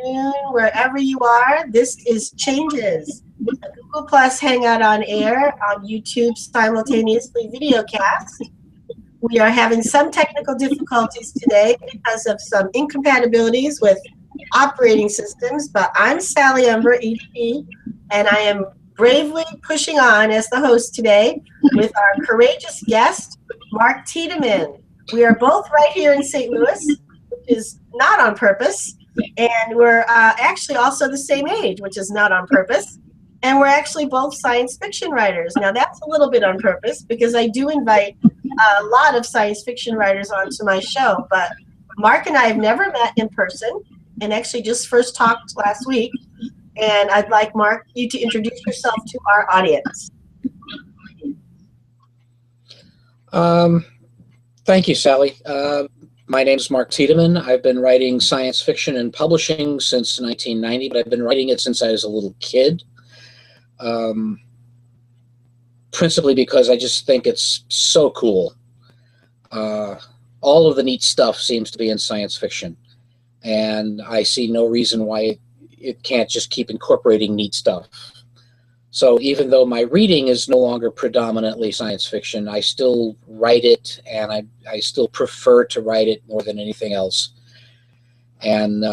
afternoon, wherever you are. This is Changes, a Google Plus Hangout on air on YouTube simultaneously videocast. We are having some technical difficulties today because of some incompatibilities with operating systems, but I'm Sally Ember, Ed.D, and I am bravely pushing on as the host today with our courageous guest, Mark Tiedemann. We are both right here in St. Louis, which is not on purpose, and we're actually also the same age, which is not on purpose, and we're actually both science fiction writers. Now that's a little bit on purpose because I do invite a lot of science fiction writers onto my show, but Mark and I have never met in person and actually just first talked last week, and I'd like, Mark, you to introduce yourself to our audience. Thank you, Sally. My name is Mark Tiedemann. I've been writing science fiction and publishing since 1990, but I've been writing it since I was a little kid, principally because I just think it's so cool. All of the neat stuff seems to be in science fiction, and I see no reason why it can't just keep incorporating neat stuff. So even though my reading is no longer predominantly science fiction, I still write it, and I still prefer to write it more than anything else. And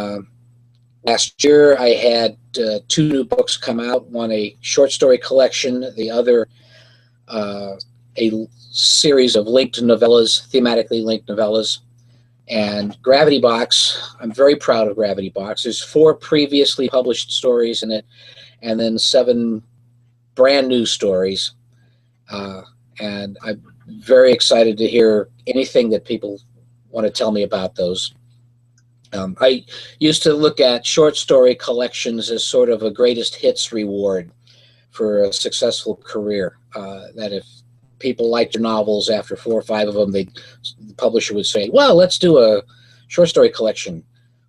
last year I had 2 new books come out, one a short story collection, the other a series of linked novellas, thematically linked novellas. And Gravity Box, I'm very proud of Gravity Box. There's 4 previously published stories in it, and then 7 brand new stories, and I'm very excited to hear anything that people want to tell me about those. I used to look at short story collections as sort of a greatest hits reward for a successful career, that if people liked your novels after 4 or 5 of them, the publisher would say, well, let's do a short story collection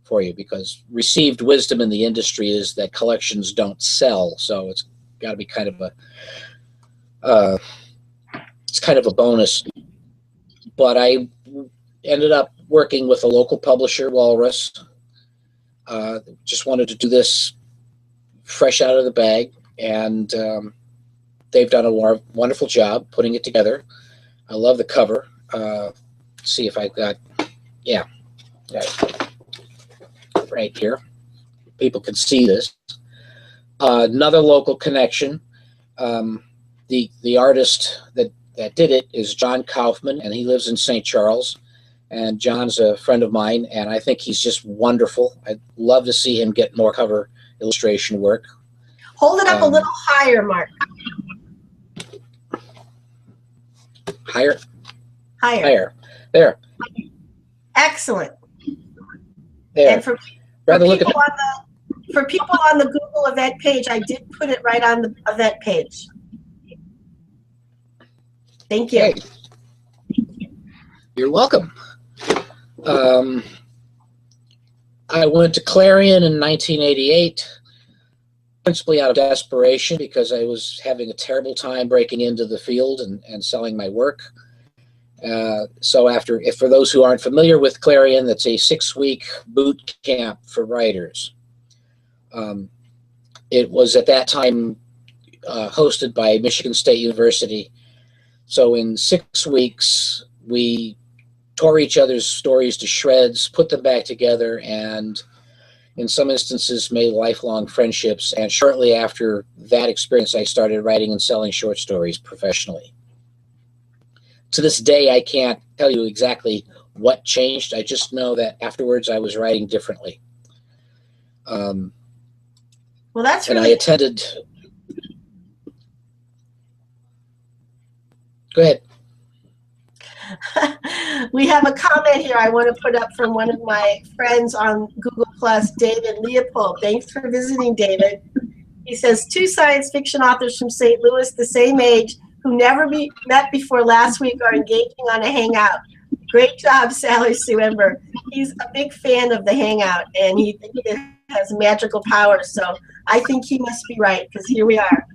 for you, because received wisdom in the industry is that collections don't sell, so it's got to be kind of a bonus. But I ended up working with a local publisher, Walrus. Just wanted to do this fresh out of the bag, and they've done a wonderful job putting it together. I love the cover. See if I've got, yeah, right here. People can see this. Another local connection. The artist that did it is John Kaufman, and he lives in St. Charles. And John's a friend of mine, and I think he's just wonderful. I'd love to see him get more cover illustration work. Hold it up a little higher, Mark. Higher? Higher. Higher. There. Excellent. There. And for people on the Google event page, I did put it right on the event page. Thank you. Hey. You're welcome. I went to Clarion in 1988, principally out of desperation because I was having a terrible time breaking into the field and selling my work. So for those who aren't familiar with Clarion, that's a 6-week boot camp for writers. It was at that time hosted by Michigan State University. So in 6 weeks, we tore each other's stories to shreds, put them back together, and in some instances made lifelong friendships. And shortly after that experience, I started writing and selling short stories professionally. To this day, I can't tell you exactly what changed. I just know that afterwards I was writing differently. Well, that's and really... I attended... Go ahead. We have a comment here I want to put up from one of my friends on Google Plus, David Leopold. Thanks for visiting, David. He says, 2 science fiction authors from St. Louis, the same age, who never met before last week, are engaging on a hangout. Great job, Sally Sue Ember. He's a big fan of the hangout, and he thinks it has magical powers. So I think he must be right, because here we are.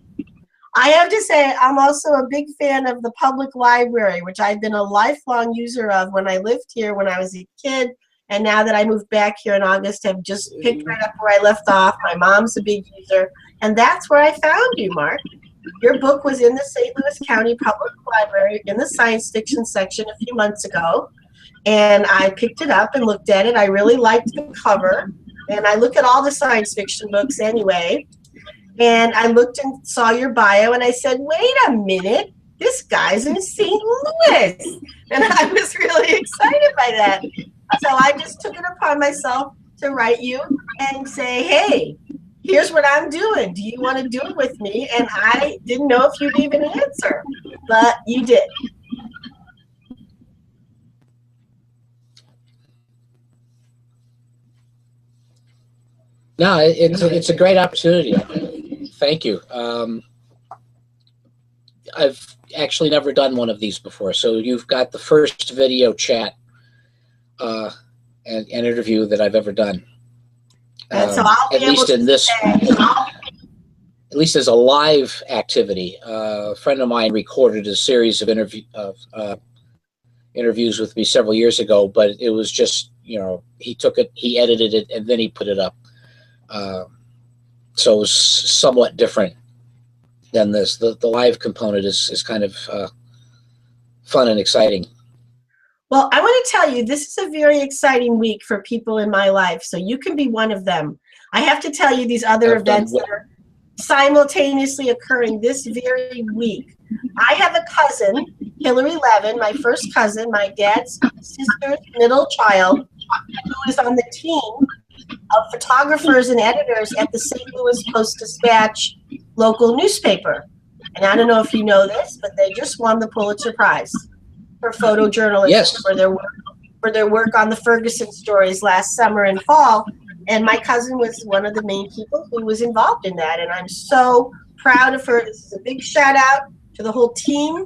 I have to say, I'm also a big fan of the public library, which I've been a lifelong user of when I lived here when I was a kid, And now that I moved back here in August, I've just picked right up where I left off. My mom's a big user. And that's where I found you, Mark. Your book was in the St. Louis County Public Library in the science fiction section a few months ago. And I picked it up and looked at it. I really liked the cover. And I look at all the science fiction books anyway. And I looked and saw your bio, and I said, wait a minute, this guy's in St. Louis. And I was really excited by that. So I just took it upon myself to write you and say, hey, here's what I'm doing. Do you want to do it with me? And I didn't know if you'd even answer, but you did. No, it's a great opportunity. Thank you. I've actually never done one of these before, so you've got the first video chat and interview that I've ever done. And so I'll be at least in this, at least as a live activity. A friend of mine recorded a series of interviews with me several years ago, but it was just, you know, he took it, he edited it, and then he put it up. So it was somewhat different than this. The live component is kind of fun and exciting. Well, I want to tell you, this is a very exciting week for people in my life, so you can be one of them. I have to tell you these other events that are simultaneously occurring this very week. I have a cousin, Hillary Levin, my first cousin, my dad's sister's middle child, who is on the team of photographers and editors at the St. Louis Post-Dispatch local newspaper. And I don't know if you know this, but they just won the Pulitzer Prize for photojournalism. Yes. for their work on the Ferguson stories last summer and fall. And my cousin was one of the main people who was involved in that. And I'm so proud of her. This is a big shout out to the whole team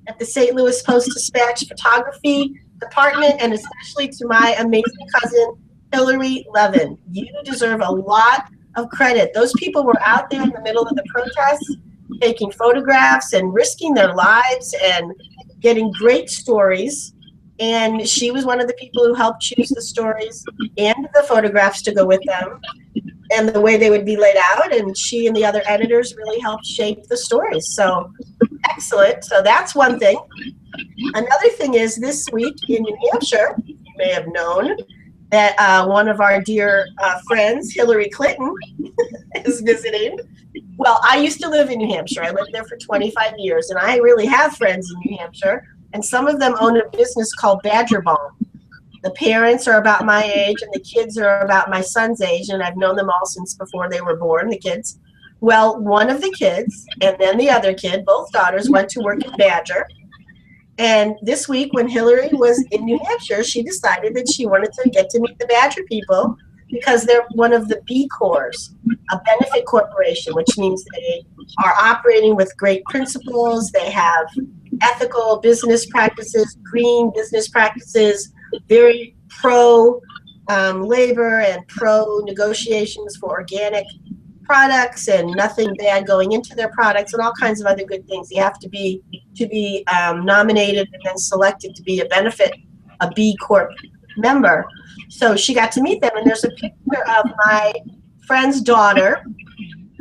at the St. Louis Post-Dispatch photography department, and especially to my amazing cousin, Hillary Levin. You deserve a lot of credit. Those people were out there in the middle of the protests, taking photographs and risking their lives and getting great stories. And she was one of the people who helped choose the stories and the photographs to go with them and the way they would be laid out. And she and the other editors really helped shape the stories. So excellent. So that's one thing. Another thing is this week in New Hampshire, you may have known that one of our dear friends, Hillary Clinton, is visiting. Well, I used to live in New Hampshire. I lived there for 25 years, and I really have friends in New Hampshire, and some of them own a business called Badger Balm. The parents are about my age, and the kids are about my son's age, and I've known them all since before they were born, the kids. Well, one of the kids and then the other kid, both daughters, went to work at Badger. And this week when Hillary was in New Hampshire, she decided that she wanted to get to meet the Badger people because they're one of the B Corps, a benefit corporation, which means they are operating with great principles. They have ethical business practices, green business practices, very pro labor and pro negotiations for organic products and nothing bad going into their products and all kinds of other good things. You have to be nominated and then selected to be a B Corp member. So she got to meet them, and there's a picture of my friend's daughter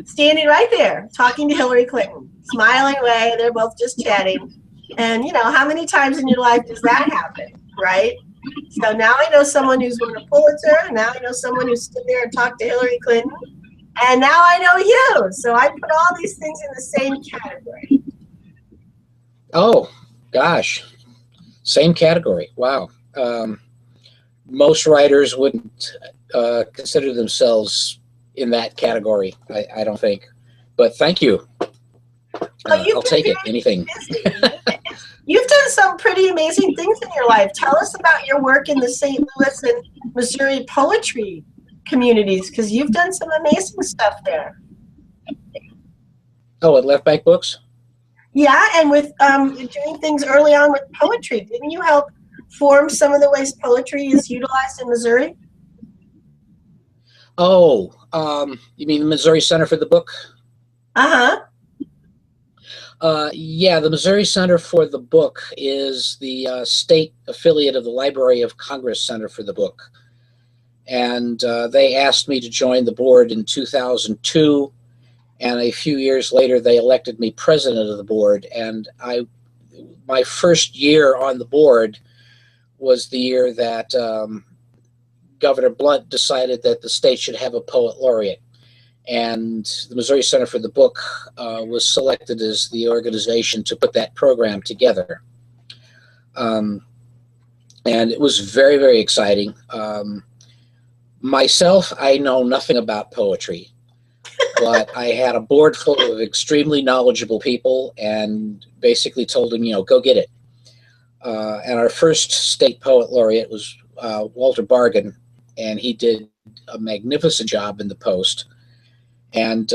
standing right there talking to Hillary Clinton, smiling away. They're both just chatting. And you know, how many times in your life does that happen, right? So now I know someone who's won a Pulitzer, and now I know someone who stood there and talked to Hillary Clinton. And now I know you. So I put all these things in the same category. Oh, gosh. Same category. Wow. Most writers wouldn't consider themselves in that category, I don't think. But thank you. I'll take it. Anything. You've done some pretty amazing things in your life. Tell us about your work in the St. Louis and Missouri poetry communities, because you've done some amazing stuff there. Oh, at Left Bank Books? Yeah, and with doing things early on with poetry. Didn't you help form some of the ways poetry is utilized in Missouri? Oh, you mean the Missouri Center for the Book? Uh-huh. Yeah, the Missouri Center for the Book is the state affiliate of the Library of Congress Center for the Book. and they asked me to join the board in 2002, and a few years later they elected me president of the board. And my first year on the board was the year that Governor Blunt decided that the state should have a poet laureate, and the Missouri Center for the Book was selected as the organization to put that program together. And it was very, very exciting. Myself, I know nothing about poetry, but I had a board full of extremely knowledgeable people and basically told them, go get it. And our first state poet laureate was Walter Bargan, and he did a magnificent job in the Post. And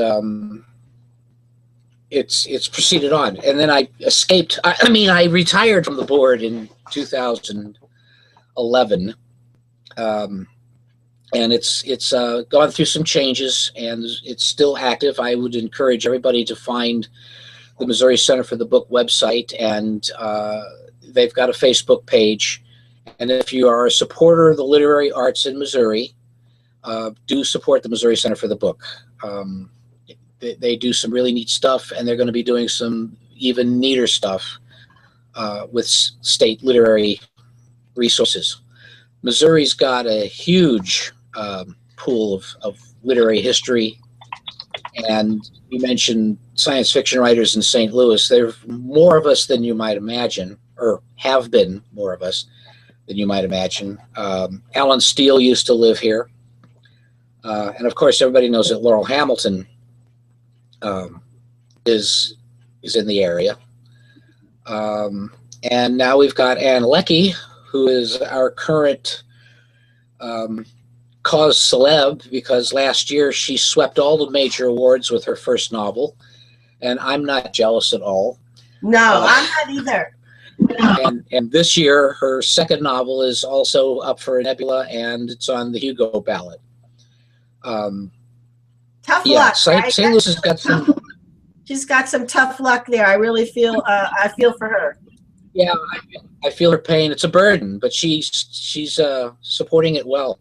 it's proceeded on. And then I escaped. I retired from the board in 2011. And it's gone through some changes, and it's still active. I would encourage everybody to find the Missouri Center for the Book website, and they've got a Facebook page. And if you are a supporter of the literary arts in Missouri, do support the Missouri Center for the Book. They do some really neat stuff, and they're going to be doing some even neater stuff with state literary resources. Missouri's got a huge pool of literary history, and you mentioned science fiction writers in St. Louis. There are more of us than you might imagine, or have been more of us than you might imagine. Alan Steele used to live here. And of course, everybody knows that Laurel Hamilton is in the area. And now we've got Ann Leckie, who is our current cause celeb, because last year she swept all the major awards with her first novel, and I'm not jealous at all. No, I'm not either. And this year her second novel is also up for a Nebula, and it's on the Hugo ballot. Tough luck. St. Louis has got some. She's got some tough luck there. I really feel. I feel for her. Yeah, I feel her pain. It's a burden, but she's supporting it well.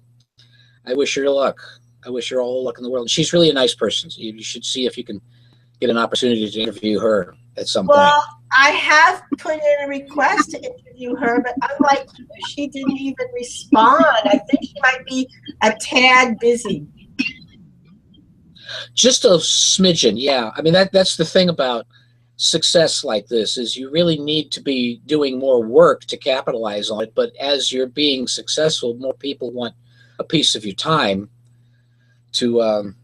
I wish her luck. I wish her all the luck in the world. She's really a nice person. You should see if you can get an opportunity to interview her at some point. Well, I have put in a request to interview her, but unlike you, she didn't even respond. I think she might be a tad busy. Just a smidgen, yeah. I mean, that's the thing about success like this, is you really need to be doing more work to capitalize on it. But as you're being successful, more people want a piece of your time to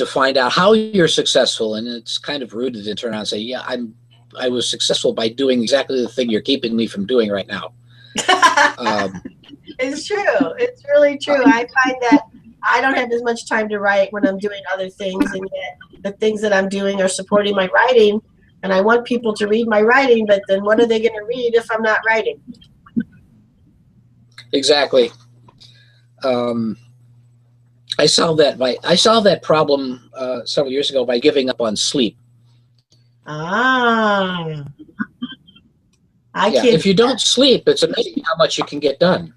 find out how you're successful. And it's kind of rude to turn around and say, yeah, I was successful by doing exactly the thing you're keeping me from doing right now. It's true. It's really true. I find that I don't have as much time to write when I'm doing other things, and yet the things that I'm doing are supporting my writing, and I want people to read my writing, but then what are they going to read if I'm not writing? Exactly. I solved that problem several years ago by giving up on sleep. I can't. If you don't sleep, it's amazing how much you can get done.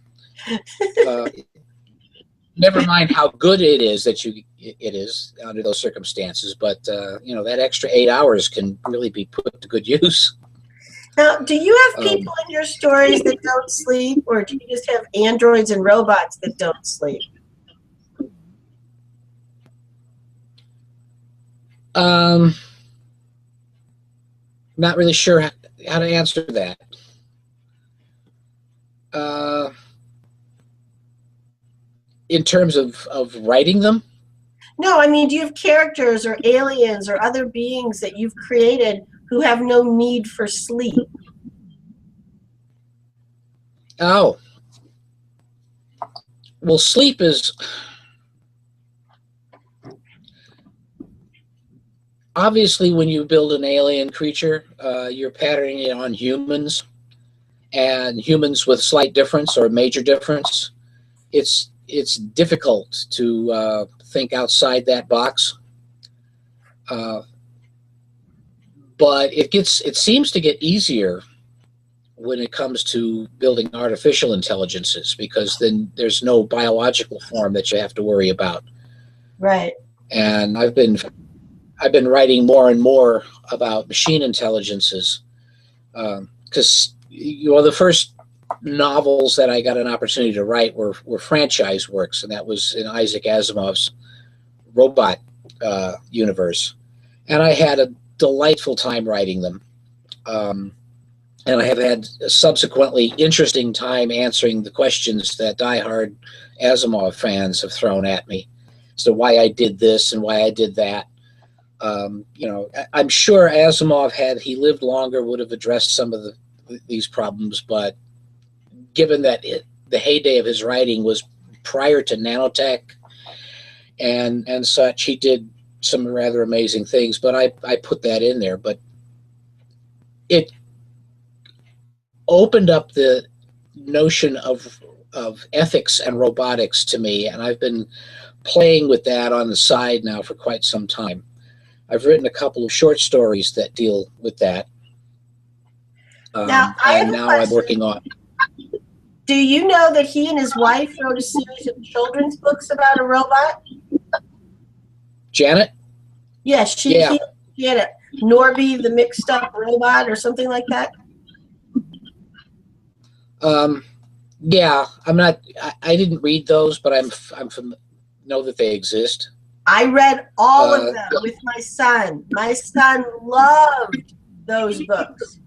Never mind how good it is it is under those circumstances, but that extra 8 hours can really be put to good use. Now, do you have people in your stories that don't sleep, or do you just have androids and robots that don't sleep? Not really sure how to answer that. In terms of writing them? No, I mean, do you have characters or aliens or other beings that you've created who have no need for sleep? Oh. Well, sleep is... Obviously, when you build an alien creature, you're patterning it on humans, and humans with slight difference or major difference. It's difficult to think outside that box, but it seems to get easier when it comes to building artificial intelligences, because then there's no biological form that you have to worry about. Right. And I've been writing more and more about machine intelligences, because the first novels that I got an opportunity to write were franchise works, and that was in Isaac Asimov's robot universe, and I had a delightful time writing them. And I have had a subsequently interesting time answering the questions that diehard Asimov fans have thrown at me as to why I did this and why I did that. I'm sure Asimov, had he lived longer, would have addressed some of these problems, but given that the heyday of his writing was prior to nanotech and such, he did some rather amazing things, but I put that in there. But it opened up the notion of ethics and robotics to me, and I've been playing with that on the side now for quite some time. I've written a couple of short stories that deal with that. Now, I have and a now question. I'm working on. Do you know that he and his wife wrote a series of children's books about a robot? Janet? Yes, she had it. Norby the mixed up robot or something like that. Yeah, I'm not. I didn't read those, but know that they exist. I read all of them with my son. My son loved those books.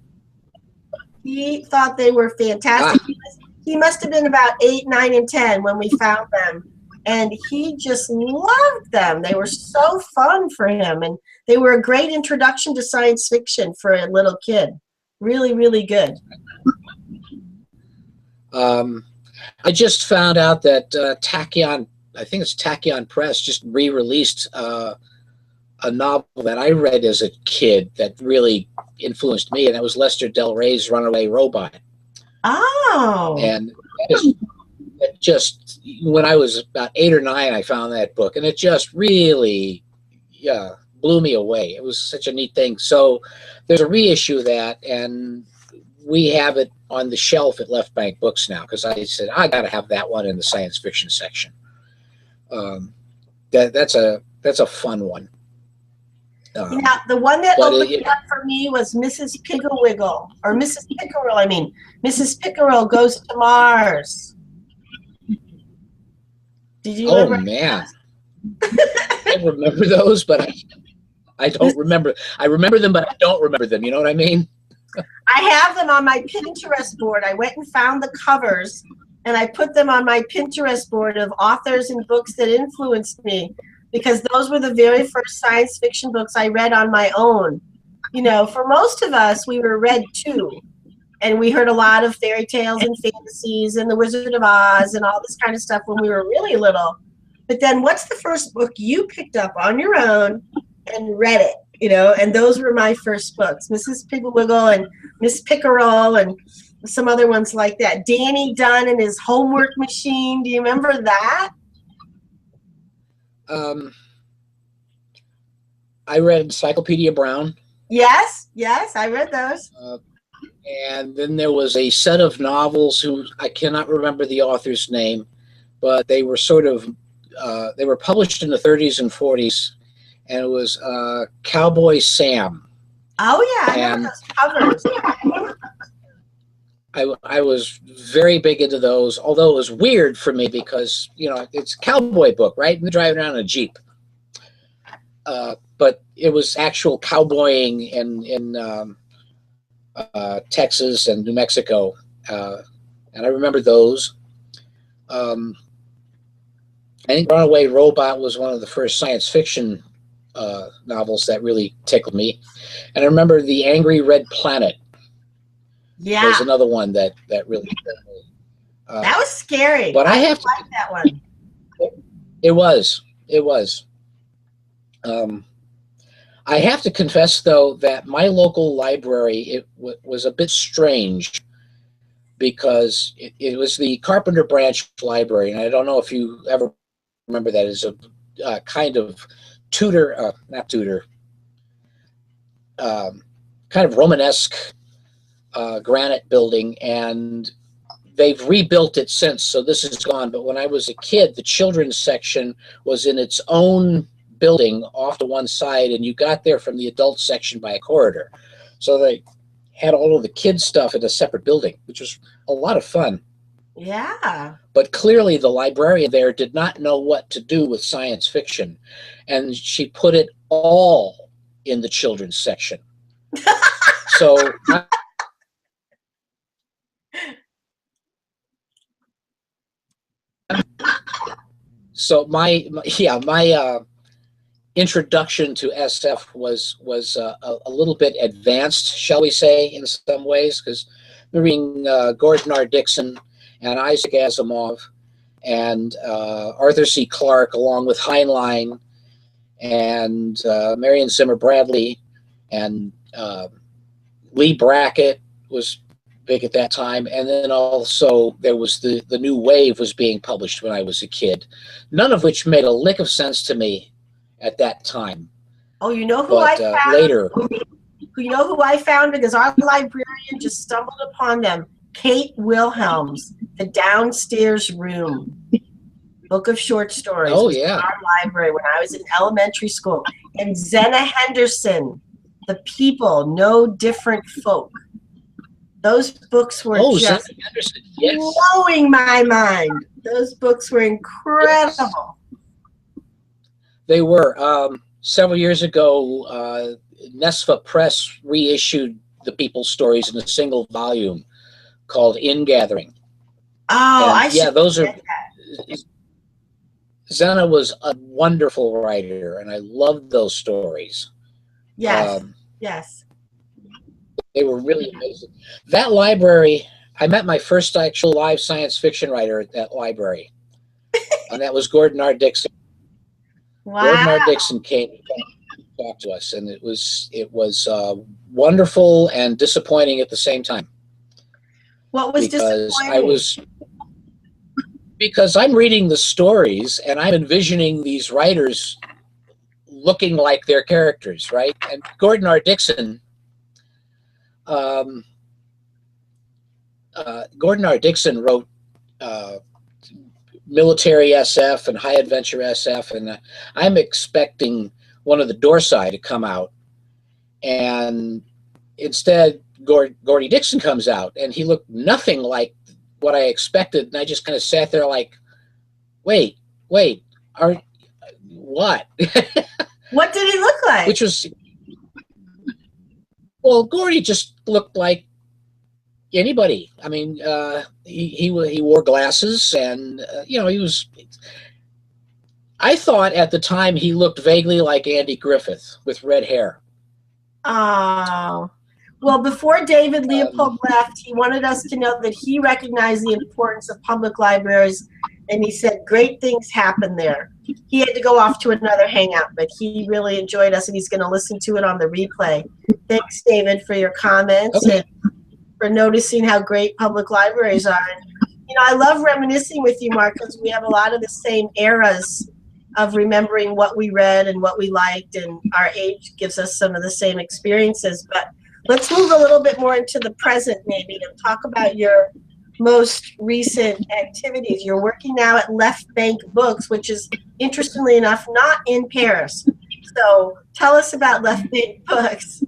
He thought they were fantastic. He must have been about 8, 9, and 10 when we found them. And he just loved them. They were so fun for him. And they were a great introduction to science fiction for a little kid. Really, really good. I just found out that Tachyon, I think it's Tachyon Press, just re-released a novel that I read as a kid that really influenced me, and that was Lester Del Rey's Runaway Robot. Oh. And it just, when I was about 8 or 9, I found that book, and it just really blew me away. It was such a neat thing. So there's a reissue of that, and we have it on the shelf at Left Bank Books now, because I said, I got to have that one in the science fiction section. That's a fun one. Now, the one that opened it up for me was Mrs. Pigglewiggle, or Mrs. Pickerel, I mean. Mrs. Pickerel Goes to Mars. Did you remember? Oh, man. I remember those, but I don't remember. I remember them, but I don't remember them. You know what I mean? I have them on my Pinterest board. I went and found the covers, and I put them on my Pinterest board of authors and books that influenced me, because those were the very first science fiction books I read on my own. You know, for most of us, we were read too, and we heard a lot of fairy tales and fantasies and The Wizard of Oz and all this kind of stuff when we were really little. But then what's the first book you picked up on your own and read it? You know, and those were my first books, Mrs. Pigglewiggle and Miss Pickerel and some other ones like that. Danny Dunn and his homework machine. Do you remember that? I read Encyclopedia Brown. Yes, I read those. And then there was a set of novels who I cannot remember the author's name, but they were sort of, they were published in the 30s and 40s. And it was Cowboy Sam. Oh, yeah, I remember those covers. I was very big into those, although it was weird for me because, you know, it's a cowboy book, right? And they're driving around in a Jeep. But it was actual cowboying in Texas and New Mexico. And I remember those. I think Runaway Robot was one of the first science fiction novels that really tickled me. And I remember The Angry Red Planet. Yeah. There's another one that really tickled me. That was scary. But I have to like that one. It was. I have to confess, though, that my local library was a bit strange because it was the Carpenter Branch Library, and I don't know if you ever remember that. It's a kind of not Tudor, kind of Romanesque granite building, and they've rebuilt it since, so this is gone. But when I was a kid, the children's section was in its own building off to one side, and you got there from the adult section by a corridor. So they had all of the kids stuff in a separate building, which was a lot of fun. Yeah. But clearly the librarian there did not know what to do with science fiction, and she put it all in the children's section. So my introduction to SF was a little bit advanced, shall we say, in some ways, because reading Gordon R. Dickson and Isaac Asimov and Arthur C. Clarke, along with Heinlein and Marion Zimmer Bradley, and Lee Brackett was big at that time. And then also there was the New Wave was being published when I was a kid, none of which made a lick of sense to me at that time. Oh, you know who I found? Later. You know who I found? Because our librarian just stumbled upon them. Kate Wilhelm's The Downstairs Room, book of short stories. Oh, yeah. In our library when I was in elementary school. And Zena Henderson, The People, No Different Folk. Those books were just blowing my mind. Those books were incredible. They were. Several years ago, Nesfa Press reissued The People stories in a single volume called Ingathering. Oh, those are. Zena was a wonderful writer, and I loved those stories. Yes, yes. They were really amazing. That library, I met my first actual live science fiction writer at that library, and that was Gordon R. Dickson. Wow. Gordon R. Dickson came to talk to us, and it was wonderful and disappointing at the same time. What was disappointing? Because I'm reading the stories and I'm envisioning these writers looking like their characters, right? And Gordon R. Dickson, wrote military SF and high adventure SF, and I'm expecting one of the Dorsai to come out, and instead Gordy Dixon comes out, and he looked nothing like what I expected, and I just kind of sat there like, wait, what? What did he look like? Which was, well, Gordy just looked like anybody. I mean, he wore glasses, and he was. I thought at the time he looked vaguely like Andy Griffith with red hair. Oh, well, before David Leopold left, he wanted us to know that he recognized the importance of public libraries, and he said great things happen there. He had to go off to another hangout, but he really enjoyed us, and he's going to listen to it on the replay. Thanks, David, for your comments. Okay. And for noticing how great public libraries are. And, I love reminiscing with you, Mark, because we have a lot of the same eras of remembering what we read and what we liked, and our age gives us some of the same experiences. But let's move a little bit more into the present, maybe, and talk about your most recent activities. You're working now at Left Bank Books, which is, interestingly enough, not in Paris. So tell us about Left Bank Books.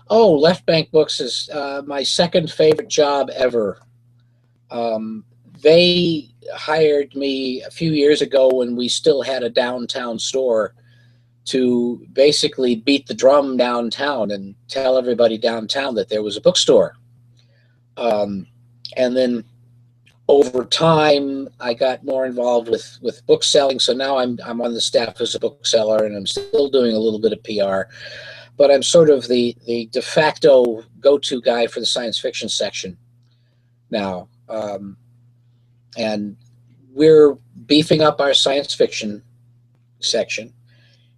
Oh, Left Bank Books is my second favorite job ever. They hired me a few years ago when we still had a downtown store to basically beat the drum downtown and tell everybody downtown that there was a bookstore. And then over time, I got more involved with book selling. So now I'm on the staff as a bookseller, and I'm still doing a little bit of PR. But I'm sort of the de facto go-to guy for the science fiction section now. And we're beefing up our science fiction section.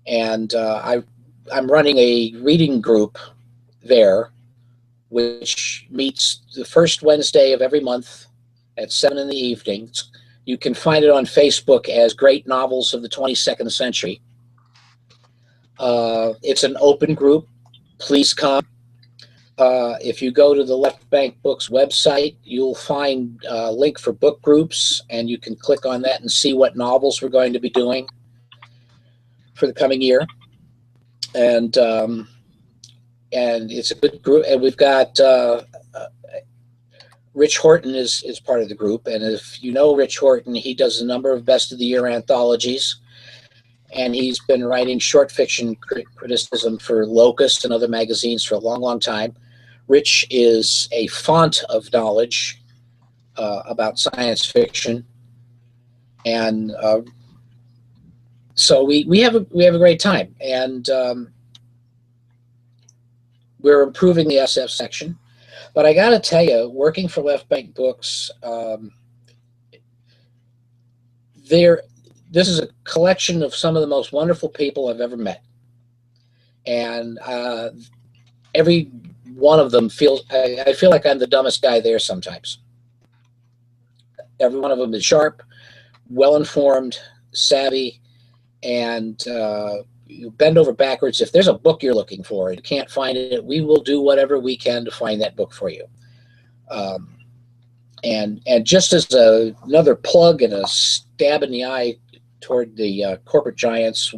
And I'm running a reading group there, which meets the first Wednesday of every month at 7 in the evening. You can find it on Facebook as Great Novels of the 22nd Century. It's an open group. Please come. If you go to the Left Bank Books website, you'll find a link for book groups, and you can click on that and see what novels we're going to be doing for the coming year. And it's a good group. And we've got Rich Horton is part of the group. And if you know Rich Horton, he does a number of best of the year anthologies. And he's been writing short fiction criticism for Locust and other magazines for a long, long time. Rich is a font of knowledge about science fiction, and so we have a great time, and we're improving the SF section. But I got to tell you, working for Left Bank Books, this is a collection of some of the most wonderful people I've ever met, and every one of them feels, I feel like I'm the dumbest guy there sometimes. Every one of them is sharp, well-informed, savvy, and you bend over backwards. If there's a book you're looking for and you can't find it, we will do whatever we can to find that book for you. And just as another plug and a stab in the eye toward the corporate giants,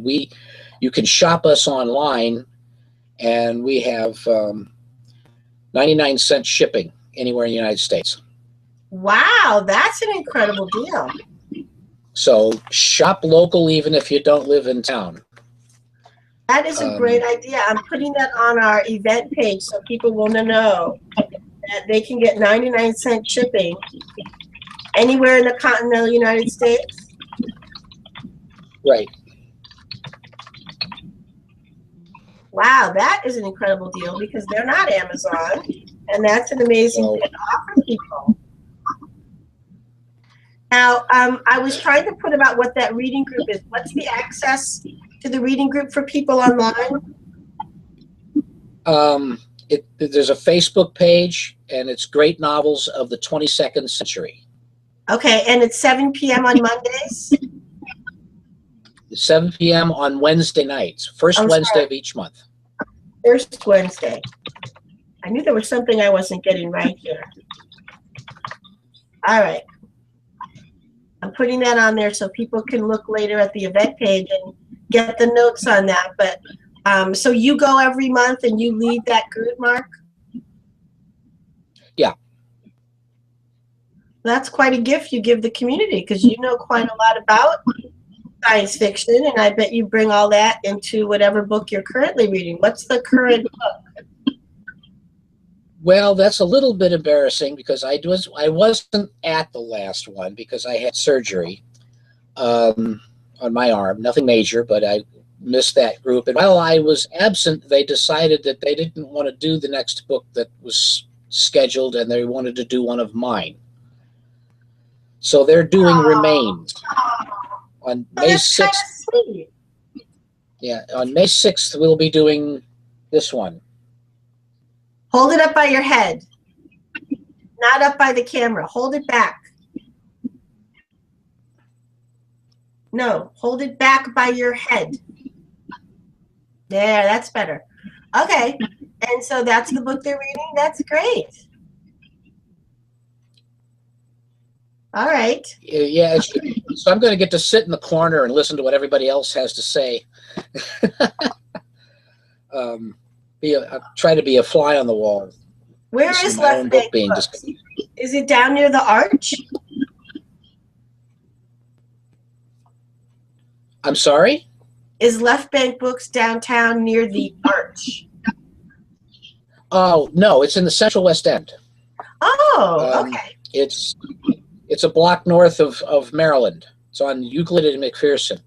you can shop us online, and we have 99-cent shipping anywhere in the United States. Wow, that's an incredible deal. So shop local even if you don't live in town. That is a great idea. I'm putting that on our event page so people will know that they can get 99-cent shipping anywhere in the continental United States. Right. Wow, that is an incredible deal because they're not Amazon, and that's an amazing thing to offer people. Now, I was trying to put about what that reading group is. What's the access to the reading group for people online? There's a Facebook page, and it's Great Novels of the 22nd Century. Okay, and it's 7 p.m. on Mondays? 7 p.m. on Wednesday nights, first Wednesday of each month. First Wednesday. I knew there was something I wasn't getting right here. All right. I'm putting that on there so people can look later at the event page and get the notes on that. But so you go every month and you lead that group, Mark? Yeah. That's quite a gift you give the community because you know quite a lot about science fiction, and I bet you bring all that into whatever book you're currently reading. What's the current book? Well, that's a little bit embarrassing because I wasn't at the last one because I had surgery on my arm. Nothing major, but I missed that group. And while I was absent, they decided that they didn't want to do the next book that was scheduled, and they wanted to do one of mine. So they're doing Remains. On May 6th. Yeah, on May 6th, we'll be doing this one. Hold it up by your head. Not up by the camera. Hold it back. No, hold it back by your head. There, that's better. Okay, and so that's the book they're reading? That's great. All right. Yeah, so I'm going to get to sit in the corner and listen to what everybody else has to say. Try to be a fly on the wall. Where is Left Bank Books? Is it down near the arch? I'm sorry? Is Left Bank Books downtown near the arch? Oh, no, it's in the Central West End. Oh, okay. It's a block north of Maryland. It's on Euclid and McPherson.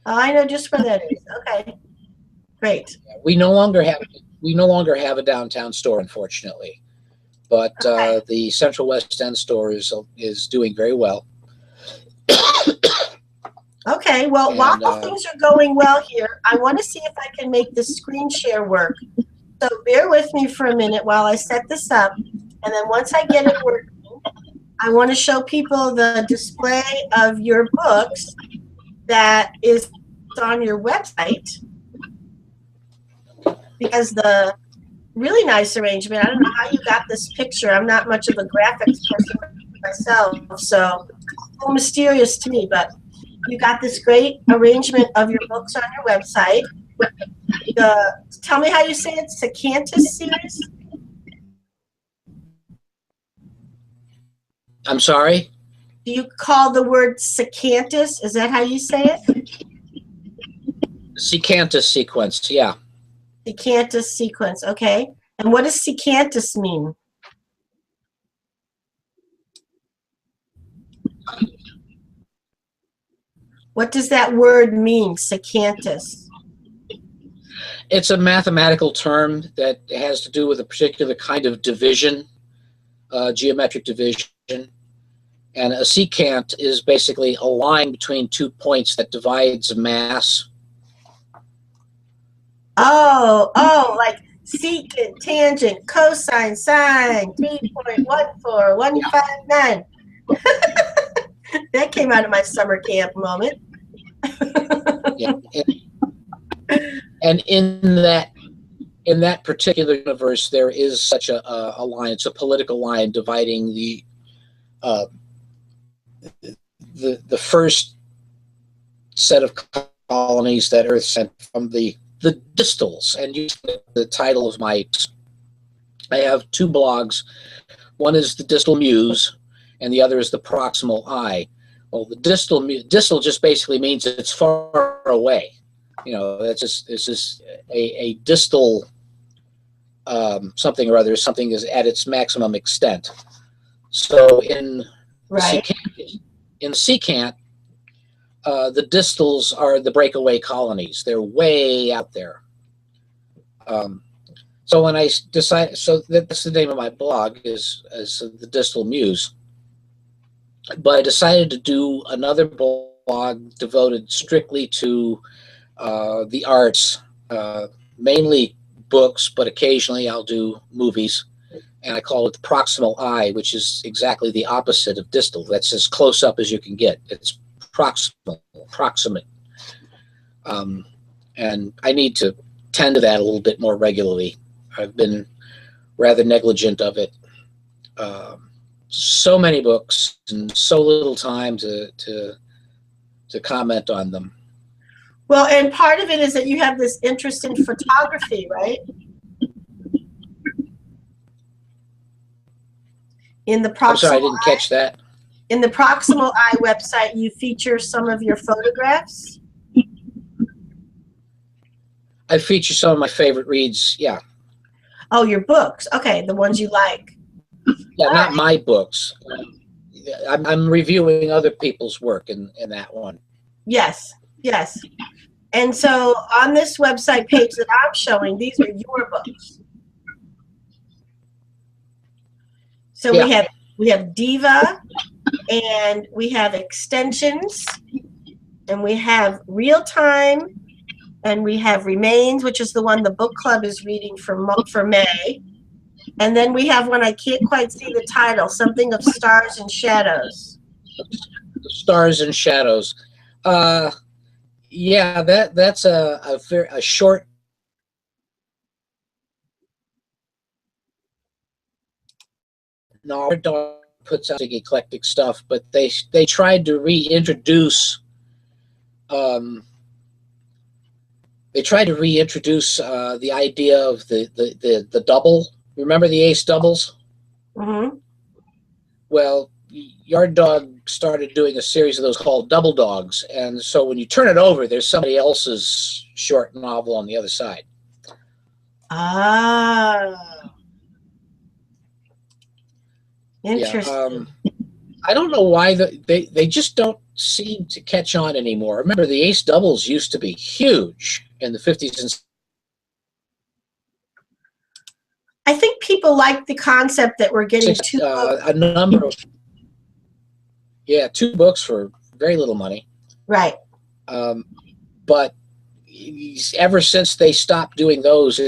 Oh, I know just where that is. Okay, great. We no longer have a downtown store, unfortunately, but the Central West End store is doing very well. Okay, well, while things are going well here, I want to see if I can make the screen share work. So bear with me for a minute while I set this up, and then once I get it working, I want to show people the display of your books that is on your website, because the really nice arrangement. I don't know how you got this picture. I'm not much of a graphics person myself, so it's a little mysterious to me, but you got this great arrangement of your books on your website. Tell me how you say it, Sacantus series? I'm sorry? Do you call the word Sacantus? Is that how you say it? Secantus sequence, yeah. Secantus sequence, okay. And what does Secantus mean? What does that word mean, Secantus? It's a mathematical term that has to do with a particular kind of division, geometric division. And a secant is basically a line between 2 points that divides a mass. Oh, like secant, tangent, cosine, sine, 3.14159. That came out of my summer camp moment. Yeah. And in that particular universe, there is such a line. It's a political line dividing the first set of colonies that Earth sent from the distals. And the title of I have two blogs. One is the distal muse, and the other is the proximal eye. Well, the distal just basically means it's far away. It's just a distal something or other. Something is at its maximum extent. So in secant, the distals are the breakaway colonies. They're way out there. So when I decided, so that's the name of my blog, is the Distal Muse. But I decided to do another blog devoted strictly to the arts, mainly books, but occasionally I'll do movies. And I call it the proximal eye, which is exactly the opposite of distal. That's as close up as you can get. It's proximate. And I need to tend to that a little bit more regularly. I've been rather negligent of it. So many books and so little time to comment on them. Well, and part of it is that you have this interest in photography, right? In the proximal I'm sorry, I didn't catch that. In the Proximal Eye website, you feature some of your photographs? I feature some of my favorite reads, yeah. Oh, your books. Okay, the ones you like. Yeah, not my books. I'm reviewing other people's work in that one. Yes, yes. And so on this website page that I'm showing, these are your books. So yeah. we have Diva, and we have Extensions, and we have Real Time, and we have Remains, which is the one the book club is reading for May. And then we have one I can't quite see the title, something of Stars and Shadows. Stars and Shadows. Yeah, that's a short. No, our dog puts out eclectic stuff, but they tried to reintroduce. The idea of the double. Remember the ace doubles? Mm-hmm. Well, Yard Dog started doing a series of those called Double Dogs, and so when you turn it over, there's somebody else's short novel on the other side. Ah, interesting. Yeah, I don't know why they just don't seem to catch on anymore. Remember, the ace doubles used to be huge in the 50s and I think people like the concept that we're getting a number of two books for very little money. Right. But ever since they stopped doing those,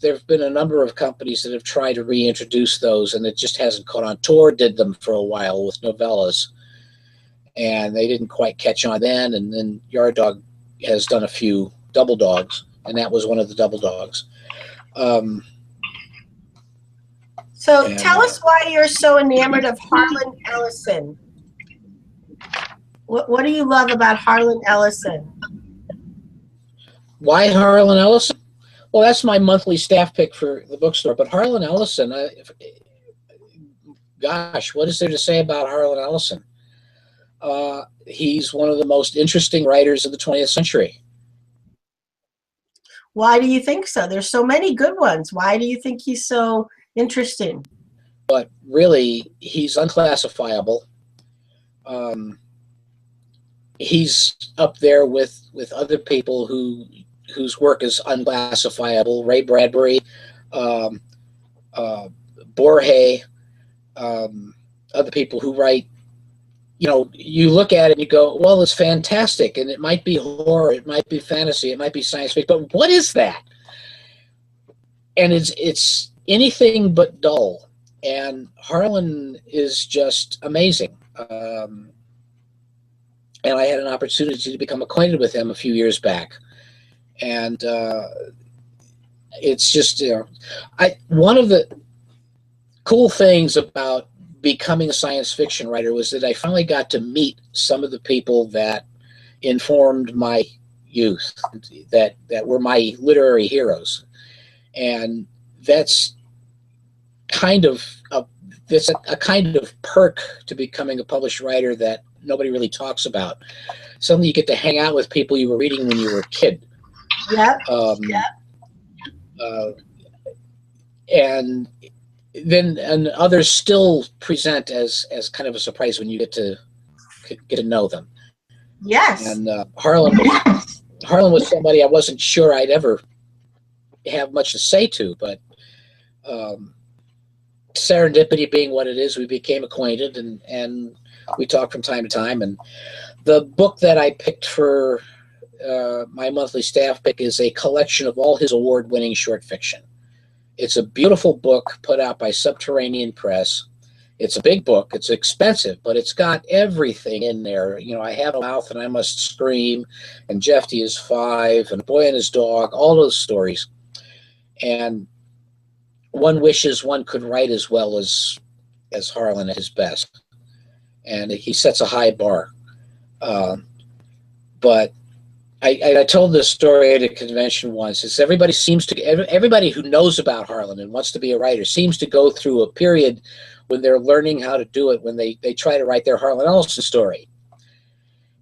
there have been a number of companies that have tried to reintroduce those, and it just hasn't caught on. Tor did them for a while with novellas, and they didn't quite catch on then. And then Yard Dog has done a few Double Dogs, and that was one of the Double Dogs. So And tell us why you're so enamored of Harlan Ellison. What do you love about Harlan Ellison? why Harlan Ellison? Well, that's my monthly staff pick for the bookstore. But Harlan Ellison, gosh, what is there to say about Harlan Ellison? He's one of the most interesting writers of the 20th century. Why do you think so? There's so many good ones. Why do you think he's so interesting? But really, he's unclassifiable. He's up there with other people whose work is unclassifiable. Ray Bradbury, Borges, other people who write. You look at it and you go, well, it's fantastic, and it might be horror, it might be fantasy, it might be science fiction, but what is that? And it's anything but dull. And Harlan is just amazing. And I had an opportunity to become acquainted with him a few years back. And it's just, one of the cool things about becoming a science fiction writer was that I finally got to meet some of the people that informed my youth, that were my literary heroes. And that's kind of a kind of perk to becoming a published writer that nobody really talks about. Suddenly you get to hang out with people you were reading when you were a kid. Yep. And others still present as kind of a surprise when you get to know them. Yes. And Harlan was somebody I wasn't sure I'd ever have much to say to, but serendipity being what it is, we became acquainted, and we talk from time to time. And the book that I picked for my monthly staff pick is a collection of all his award-winning short fiction. It's a beautiful book put out by Subterranean Press. It's a big book. It's expensive, but it's got everything in there. I Have a Mouth and I Must Scream, and Jeff D is 5, and A Boy and His Dog, all those stories. And one wishes one could write as well as Harlan at his best. And he sets a high bar. But I told this story at a convention once. Is everybody who knows about Harlan and wants to be a writer seems to go through a period when they're learning how to do it, when they try to write their Harlan Ellison story.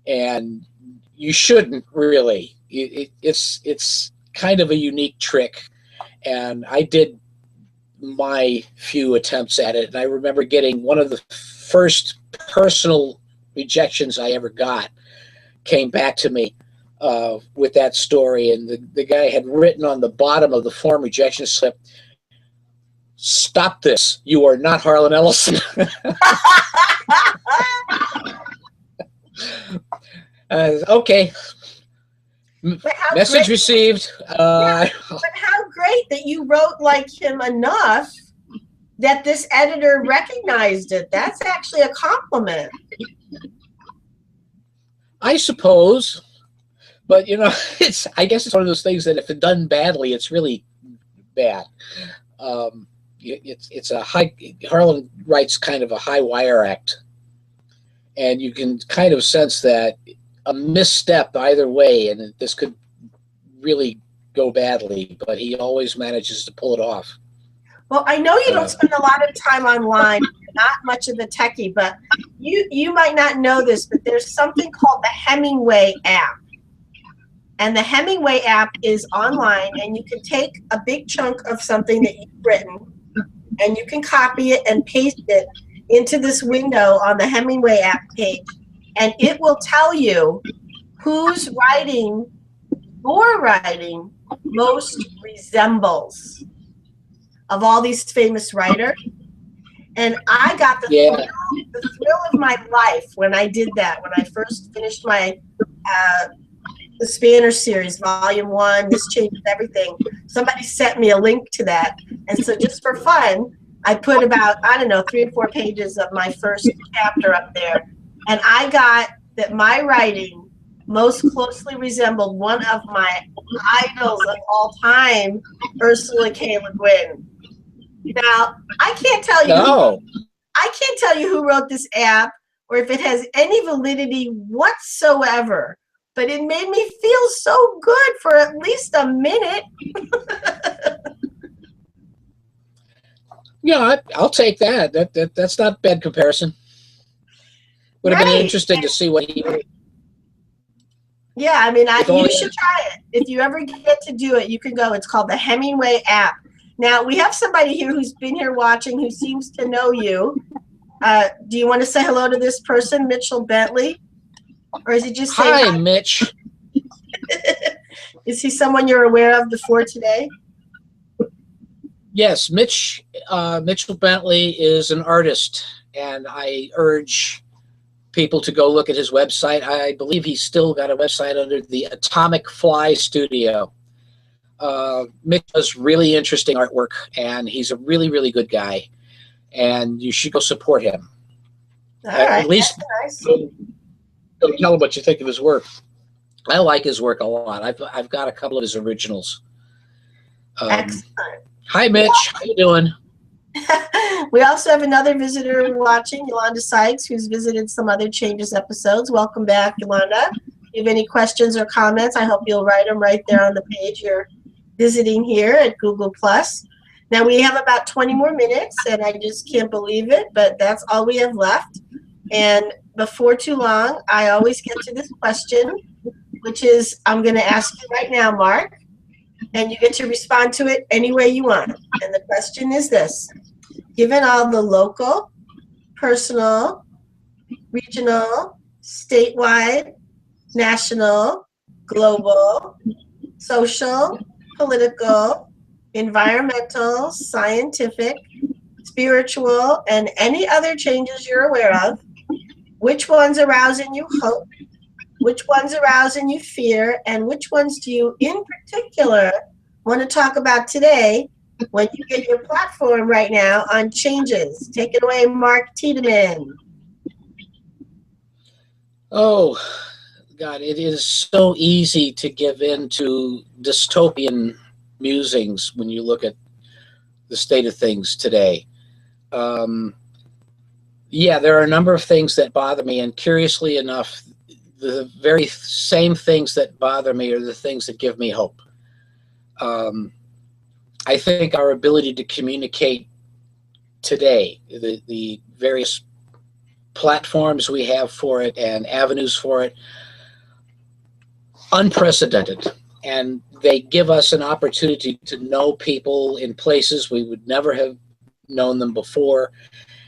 And you shouldn't really. It's kind of a unique trick. And I did my few attempts at it, and I remember getting one of the first personal rejections I ever got came back to me with that story, and the guy had written on the bottom of the form rejection slip, "Stop this, you are not Harlan Ellison." Okay. Message received. Yeah, but how great that you wrote like him enough that this editor recognized it. That's actually a compliment. I suppose, but I guess it's one of those things that if it's done badly, it's really bad. It's a high. Harlan writes kind of a high wire act, and you can kind of sense that a misstep either way, and this could really go badly, but he always manages to pull it off. Well, I know you don't spend a lot of time online, not much of a techie, but you might not know this, but there's something called the Hemingway app. And the Hemingway app is online, and you can take a big chunk of something that you've written, and you can copy it and paste it into this window on the Hemingway app page, and it will tell you whose writing your writing most resembles of all these famous writers. And I got the thrill of my life when I did that, when I first finished my the Spanner series, Volume 1, This Changes Everything. Somebody sent me a link to that. And so just for fun, I put about, 3 or 4 pages of my first chapter up there. And I got that my writing most closely resembled one of my idols of all time, Ursula K. Le Guin. Now, No. I can't tell you who wrote this app or if it has any validity whatsoever, but it made me feel so good for at least a minute. Yeah, I'll take that. That's not a bad comparison. Would have been Right. interesting to see what he. Yeah, I mean, If you only, should try it. If you ever get to do it, you can go. It's called the Hemingway app. Now, we have somebody here who's been here watching who seems to know you. Do you want to say hello to this person, Mitchell Bentley? Or is he just saying hi, hi? Mitch. Is he someone you're aware of before today? Yes, Mitchell Bentley is an artist, and I urge people to go look at his website. I believe he's still got a website under the Atomic Fly Studio. Mitch does really interesting artwork, and he's a really, really good guy, and you should go support him. All right, At least nice. go tell him what you think of his work. I like his work a lot. I've got a couple of his originals. Excellent. Hi, Mitch. How you doing? We also have another visitor watching, Yolanda Sykes, who's visited some other Changes episodes. Welcome back, Yolanda. If you have any questions or comments, I hope you'll write them right there on the page you're visiting here at Google+. Now, we have about 20 more minutes, and I just can't believe it, but that's all we have left. And before too long, I always get to this question, which is, I'm going to ask you right now, Mark, and you get to respond to it any way you want. And the question is this: given all the local, personal, regional, statewide, national, global, social, political, environmental, scientific, spiritual, and any other changes you're aware of, which ones arouse in you hope, which ones arouse in you fear, and which ones do you in particular want to talk about today when you get your platform right now on Changes? Take it away, Mark Tiedemann. Oh, God, it is so easy to give in to dystopian musings when you look at the state of things today. Yeah, there are a number of things that bother me, and curiously enough, the very same things that bother me are the things that give me hope. I think our ability to communicate today, the various platforms we have for it and avenues for it, unprecedented. And they give us an opportunity to know people in places we would never have known them before,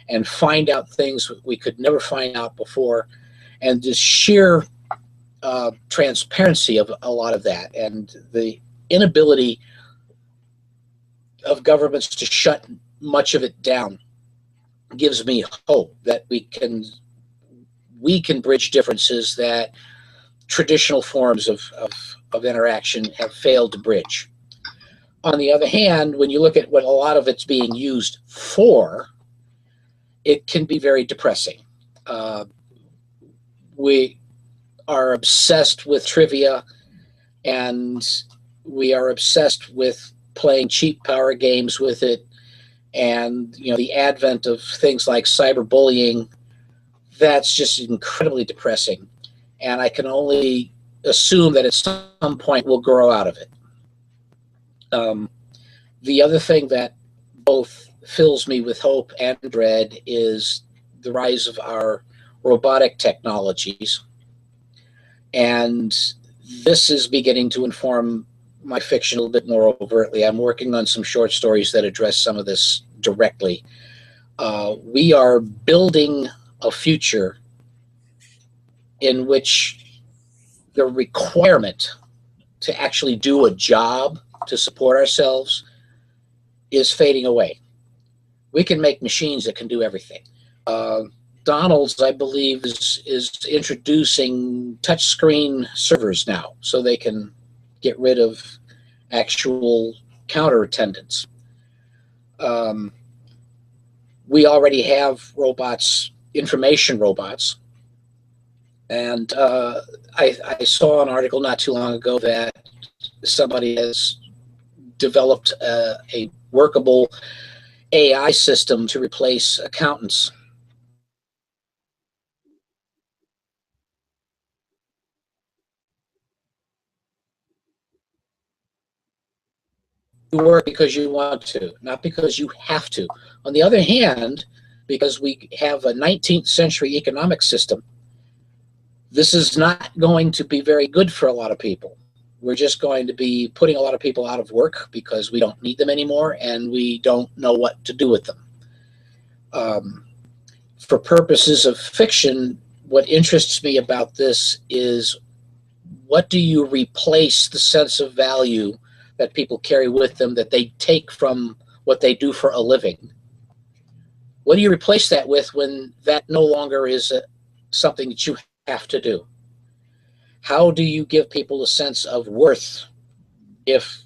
and find out things we could never find out before. And the sheer transparency of a lot of that, and the inability of governments to shut much of it down, gives me hope that we can bridge differences that traditional forms of interaction have failed to bridge. On the other hand, when you look at what a lot of it's being used for, it can be very depressing. We are obsessed with trivia, and we are obsessed with playing cheap power games with it. And the advent of things like cyberbullying, that's just incredibly depressing. And I can only assume that at some point we'll grow out of it. The other thing that both fills me with hope and dread is the rise of our robotic technologies. And this is beginning to inform my fiction a little bit more overtly. I'm working on some short stories that address some of this directly. We are building a future in which the requirement to actually do a job to support ourselves is fading away. We can make machines that can do everything. Donald's, I believe, is introducing touchscreen servers now, so they can get rid of actual counter attendants. We already have robots, information robots, and I saw an article not too long ago that somebody has developed a workable AI system to replace accountants. You work because you want to, not because you have to. On the other hand, because we have a 19th century economic system, this is not going to be very good for a lot of people. We're just going to be putting a lot of people out of work because we don't need them anymore and we don't know what to do with them. For purposes of fiction, what interests me about this is, what do you replace the sense of value that people carry with them that they take from what they do for a living? What do you replace that with when that no longer is something that you have to do? How do you give people a sense of worth if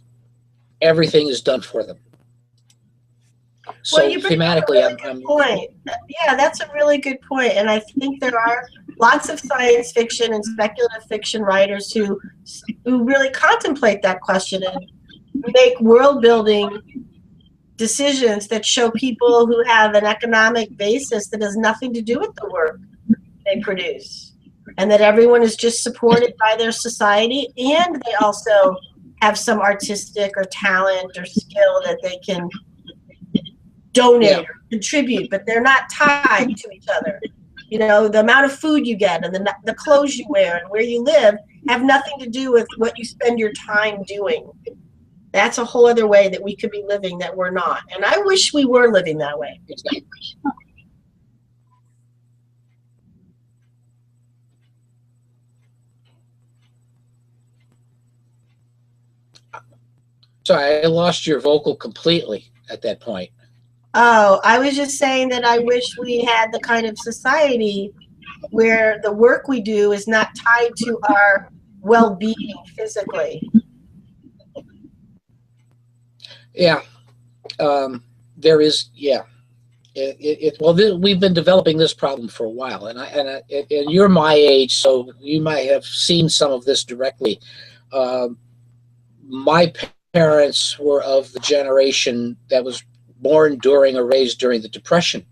everything is done for them? So well, you bring up a thematically, really good point. Yeah, that's a really good point. And I think there are lots of science fiction and speculative fiction writers who really contemplate that question and make world building decisions that show people who have an economic basis that has nothing to do with the work they produce, and that everyone is just supported by their society, and they also have some artistic or talent or skill that they can donate or contribute, but they're not tied to each other. You know, the amount of food you get and the clothes you wear and where you live have nothing to do with what you spend your time doing. That's a whole other way that we could be living that we're not. And I wish we were living that way. Sorry, I lost your vocal completely at that point. Oh, I was just saying that I wish we had the kind of society where the work we do is not tied to our well-being physically. Yeah, there is. Yeah, we've been developing this problem for a while, and you're my age, so you might have seen some of this directly. My parents were of the generation that was born during or raised during the Depression.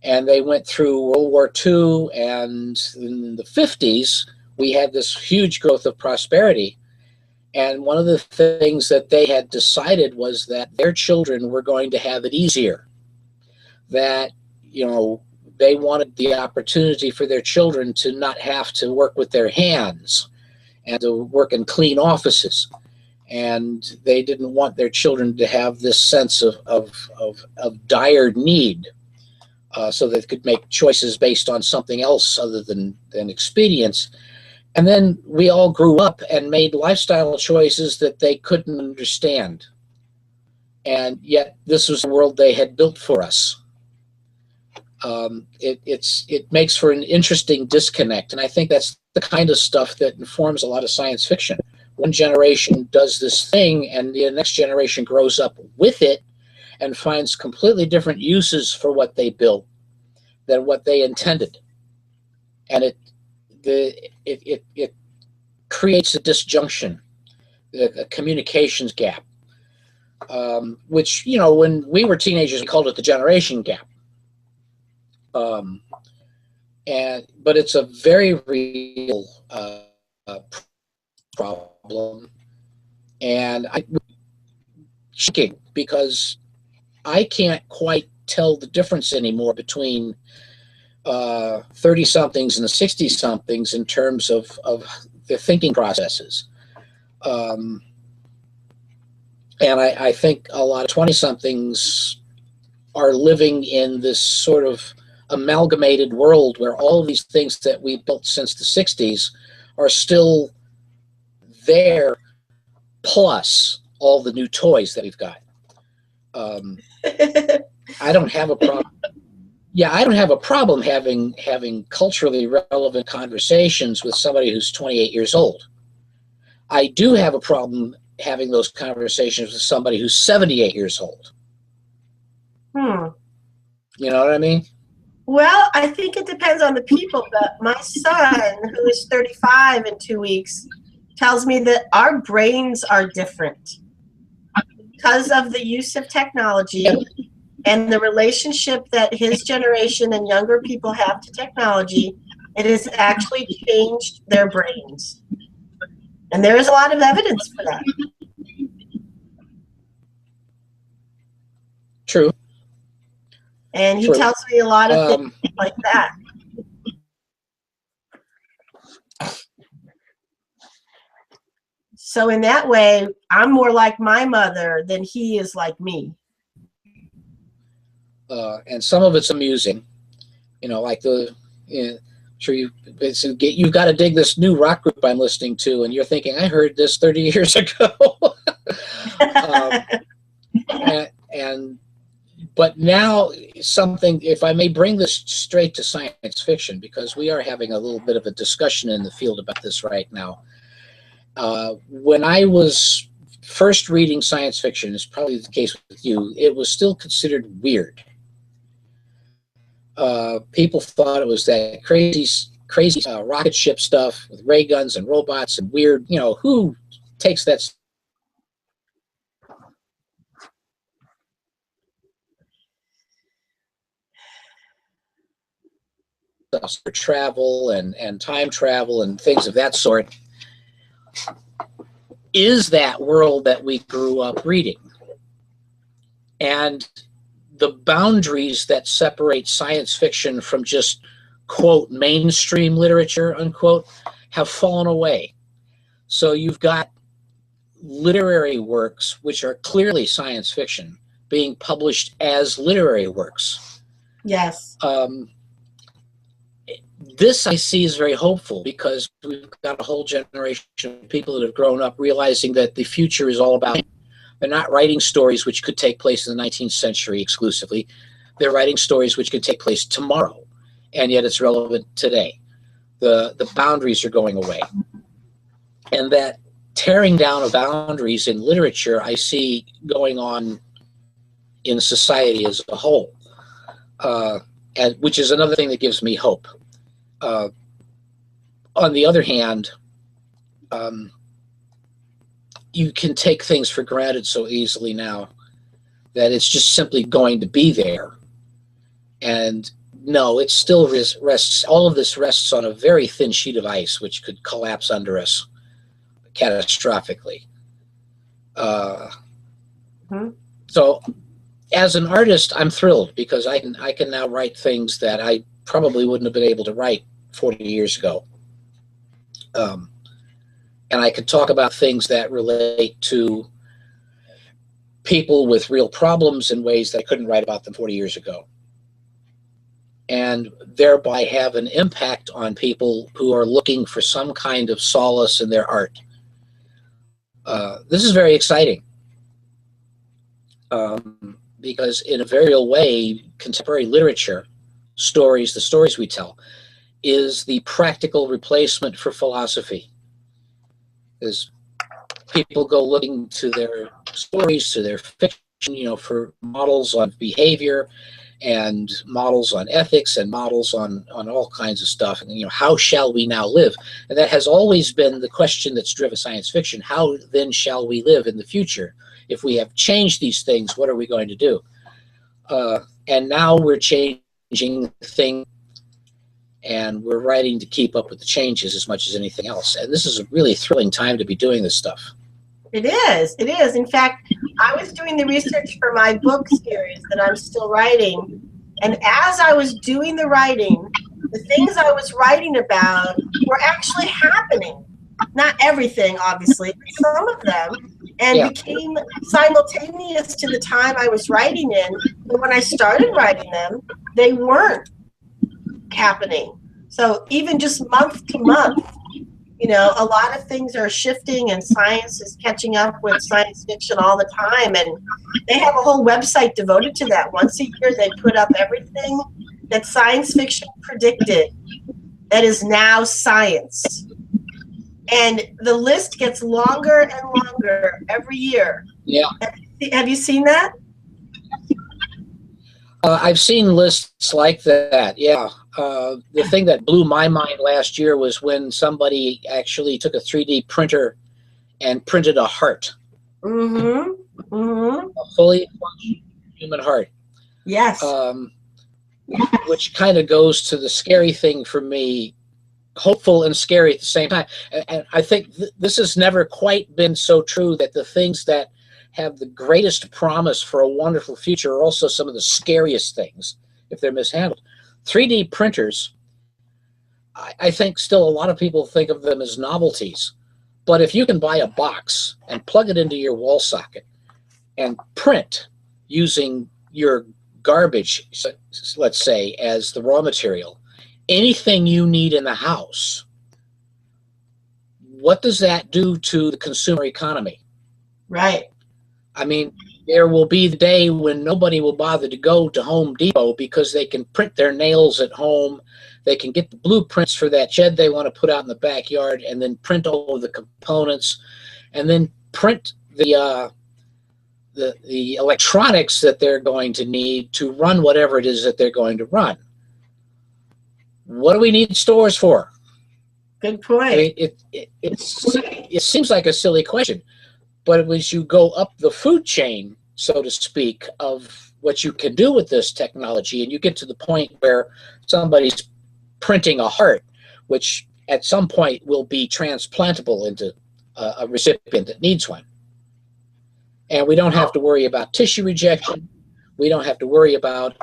And they went through World War II, and in the 50s, we had this huge growth of prosperity. And one of the things that they had decided was that their children were going to have it easier. That, you know, they wanted the opportunity for their children to not have to work with their hands and to work in clean offices. And they didn't want their children to have this sense of dire need, so they could make choices based on something else other than expedience. And then we all grew up and made lifestyle choices that they couldn't understand. And yet this was the world they had built for us. It makes for an interesting disconnect. And I think that's the kind of stuff that informs a lot of science fiction. One generation does this thing and the next generation grows up with it and finds completely different uses for what they built than what they intended. And it creates a disjunction, a communications gap, which, you know, when we were teenagers, we called it the generation gap. But it's a very real problem, and shocking, because I can't quite tell the difference anymore between 30-somethings and the 60-somethings in terms of the thinking processes. And I think a lot of 20-somethings are living in this sort of amalgamated world where all of these things that we built since the 60s are still there, plus all the new toys that we've got. I don't have a problem. Yeah, I don't have a problem having culturally relevant conversations with somebody who's 28 years old. I do have a problem having those conversations with somebody who's 78 years old. You know what I mean? Well, I think it depends on the people, but my son, who is 35 in 2 weeks, tells me that our brains are different. because of the use of technology and the relationship that his generation and younger people have to technology, it has actually changed their brains. And there is a lot of evidence for that. True. And he tells me a lot of things like that. So in that way, I'm more like my mother than he is like me. And some of it's amusing, like sure you've got to dig this new rock group I'm listening to, and you're thinking, I heard this 30 years ago. But now something, if I may bring this straight to science fiction, because we are having a little bit of a discussion in the field about this right now. When I was first reading science fiction, is probably the case with you, it was still considered weird. People thought it was that crazy rocket ship stuff with ray guns and robots and weird, who takes that stuff for travel and time travel and things of that sort, is that world that we grew up reading. And the boundaries that separate science fiction from just, quote, mainstream literature, unquote, have fallen away. So you've got literary works, which are clearly science fiction, being published as literary works. Yes. This I see is very hopeful, because we've got a whole generation of people that have grown up realizing that the future is all about. They're not writing stories which could take place in the 19th century exclusively. They're writing stories which could take place tomorrow, and yet it's relevant today. The boundaries are going away. And that tearing down of boundaries in literature I see going on in society as a whole, and which is another thing that gives me hope. On the other hand, you can take things for granted so easily now that it's just simply going to be there. And no, it still rests, all of this rests on a very thin sheet of ice, which could collapse under us catastrophically. So as an artist, I'm thrilled, because I can now write things that I probably wouldn't have been able to write 40 years ago. And I could talk about things that relate to people with real problems in ways that I couldn't write about them 40 years ago. And thereby have an impact on people who are looking for some kind of solace in their art. This is very exciting. Because in a very real way, contemporary literature, the stories we tell, is the practical replacement for philosophy. As people go looking to their stories, to their fiction, for models on behavior and models on ethics and models on all kinds of stuff. And, how shall we now live? And that has always been the question that's driven science fiction. How then shall we live in the future? If we have changed these things, what are we going to do? And now we're changing things, and we're writing to keep up with the changes as much as anything else. And this is a really thrilling time to be doing this stuff. It is. It is. In fact, I was doing the research for my book series that I'm still writing. And as I was doing the writing, the things I was writing about were actually happening. Not everything, obviously, but some of them. And became simultaneous to the time I was writing in. But when I started writing them, they weren't happening. So even just month to month, a lot of things are shifting, and science is catching up with science fiction all the time. And they have a whole website devoted to that. Once a year, they put up everything that science fiction predicted that is now science. And the list gets longer and longer every year. Yeah. Have you seen that? I've seen lists like that, yeah. The thing that blew my mind last year was when somebody actually took a 3D printer and printed a heart. Mm-hmm. Mm-hmm. a fully functioning human heart. Yes. Which kind of goes to the scary thing for me, hopeful and scary at the same time. And I think this has never quite been so true, that the things that have the greatest promise for a wonderful future are also some of the scariest things if they're mishandled. 3D printers, I think still a lot of people think of them as novelties. But if you can buy a box and plug it into your wall socket and print using your garbage, let's say, as the raw material, anything you need in the house, what does that do to the consumer economy? Right. I mean, there will be the day when nobody will bother to go to Home Depot because they can print their nails at home. They can get the blueprints for that shed they want to put out in the backyard, and then print all of the components, and then print the electronics that they're going to need to run whatever it is that they're going to run. What do we need stores for? Good point. I mean, it seems like a silly question, but as you go up the food chain, so to speak, of what you can do with this technology, and you get to the point where somebody's printing a heart, which at some point will be transplantable into a recipient that needs one. And we don't have to worry about tissue rejection. We don't have to worry about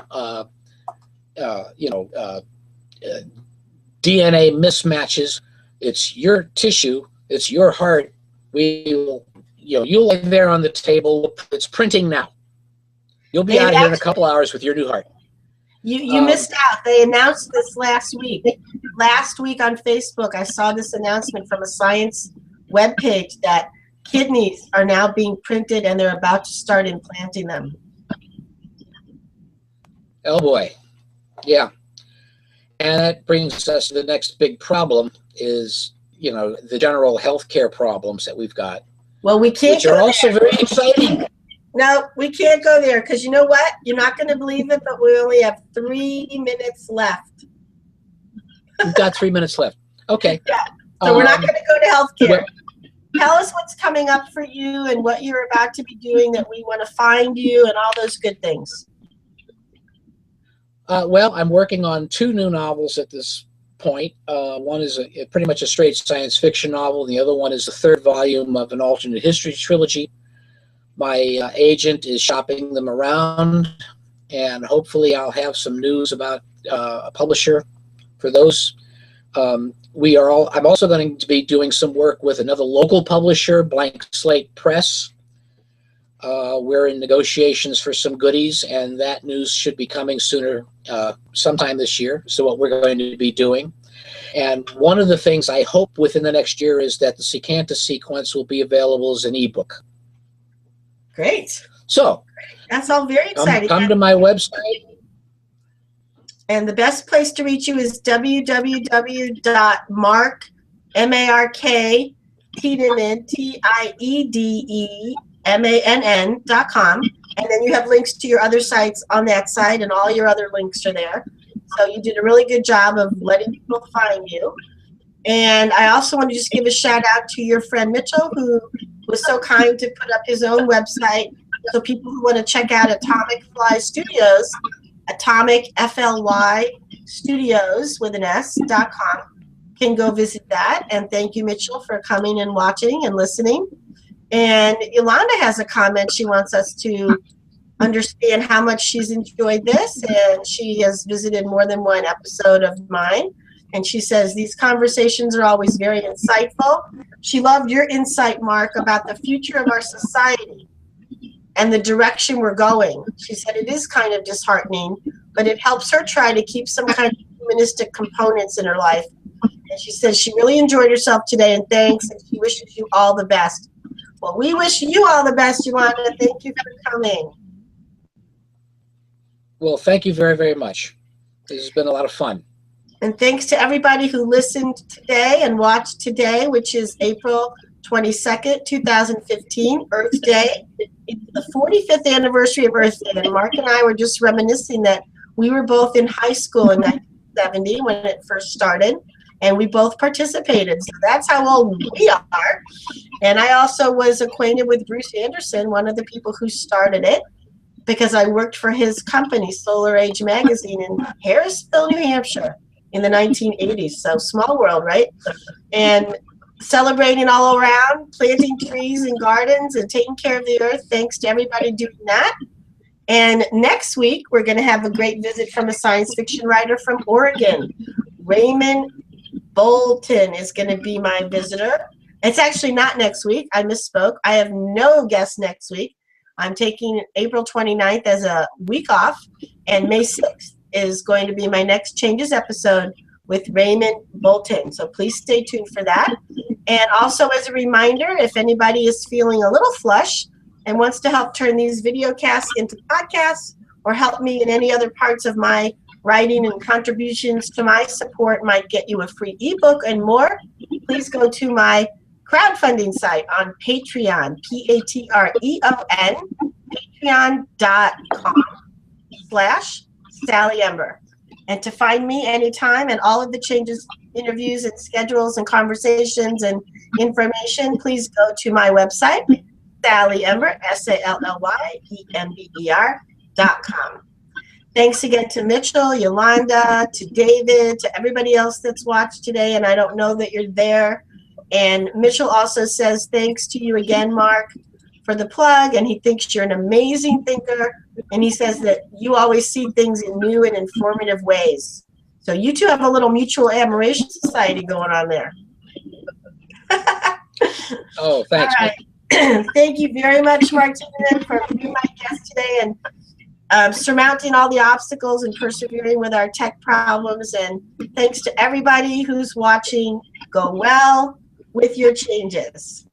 DNA mismatches. It's your tissue. It's your heart. You'll lay there on the table. It's printing now. You'll be out here in a couple hours with your new heart. You missed out. They announced this last week. Last week on Facebook, I saw this announcement from a science webpage that kidneys are now being printed and they're about to start implanting them. Oh boy. Yeah. And that brings us to the next big problem is, the general healthcare problems that we've got. Well, we can't which are also very exciting. No, we can't go there because you know what? You're not going to believe it, but we only have 3 minutes left. We've got 3 minutes left. Okay. Yeah. So we're not going to go to healthcare. Tell us what's coming up for you and what you're about to be doing that we want to find you and all those good things. Well, I'm working on 2 new novels at this point. One is pretty much a straight science fiction novel. The other one is the 3rd volume of an alternate history trilogy. My agent is shopping them around, and hopefully I'll have some news about a publisher for those. I'm also going to be doing some work with another local publisher, Blank Slate Press. We're in negotiations for some goodies, and that news should be coming sooner, sometime this year. So what we're going to be doing. And one of the things I hope within the next year is that the Secanta sequence will be available as an ebook. Great. So that's all very exciting. Come to my website. And the best place to reach you is www.marktidemann.com. And then you have links to your other sites on that site, and all your other links are there. So you did a really good job of letting people find you. And I also want to just give a shout out to your friend Mitchell, who was so kind to put up his own website. So people who want to check out Atomic Fly Studios, Atomic FLY Studios with an S.com, can go visit that. And thank you, Mitchell, for coming and watching and listening. And Yolanda has a comment. She wants us to understand how much she's enjoyed this, and she has visited more than one episode of mine. And she says, these conversations are always very insightful. She loved your insight, Mark, about the future of our society and the direction we're going. She said it is kind of disheartening, but it helps her try to keep some kind of humanistic components in her life. And she says she really enjoyed herself today, and thanks, and she wishes you all the best. Well, we wish you all the best, Yolanda. Thank you for coming. Well, thank you very, very much. This has been a lot of fun. And thanks to everybody who listened today and watched today, which is April 22nd, 2015, Earth Day. It's the 45th anniversary of Earth Day. And Mark and I were just reminiscing that we were both in high school in 1970 when it first started. and we both participated. So that's how old we are. And I also was acquainted with Bruce Anderson, one of the people who started it, because I worked for his company, Solar Age Magazine, in Harrisville, New Hampshire in the 1980s. So small world, right? And celebrating all around, planting trees and gardens and taking care of the earth. Thanks to everybody doing that. And next week, we're going to have a great visit from a science fiction writer from Oregon. Raymond Bolton is going to be my visitor. It's actually not next week. I misspoke. I have no guest next week. I'm taking April 29th as a week off, and May 6th is going to be my next Changes episode with Raymond Bolton. So please stay tuned for that. And also as a reminder, if anybody is feeling a little flush and wants to help turn these video casts into podcasts or help me in any other parts of my writing and contributions to my support might get you a free ebook and more, please go to my crowdfunding site on Patreon, Patreon, patreon.com/Sally Ember. And to find me anytime and all of the Changes interviews and schedules and conversations and information, please go to my website, Sally Ember, SALLYEMBER.com. Thanks again to Mitchell, Yolanda, to David, to everybody else that's watched today, and I don't know that you're there. And Mitchell also says thanks to you again, Mark, for the plug, and he thinks you're an amazing thinker, and he says that you always see things in new and informative ways. So you two have a little mutual admiration society going on there. Oh, thanks. All right. Thank you very much, Martina, for being my guest today and surmounting all the obstacles and persevering with our tech problems. And thanks to everybody who's watching. Go well with your changes.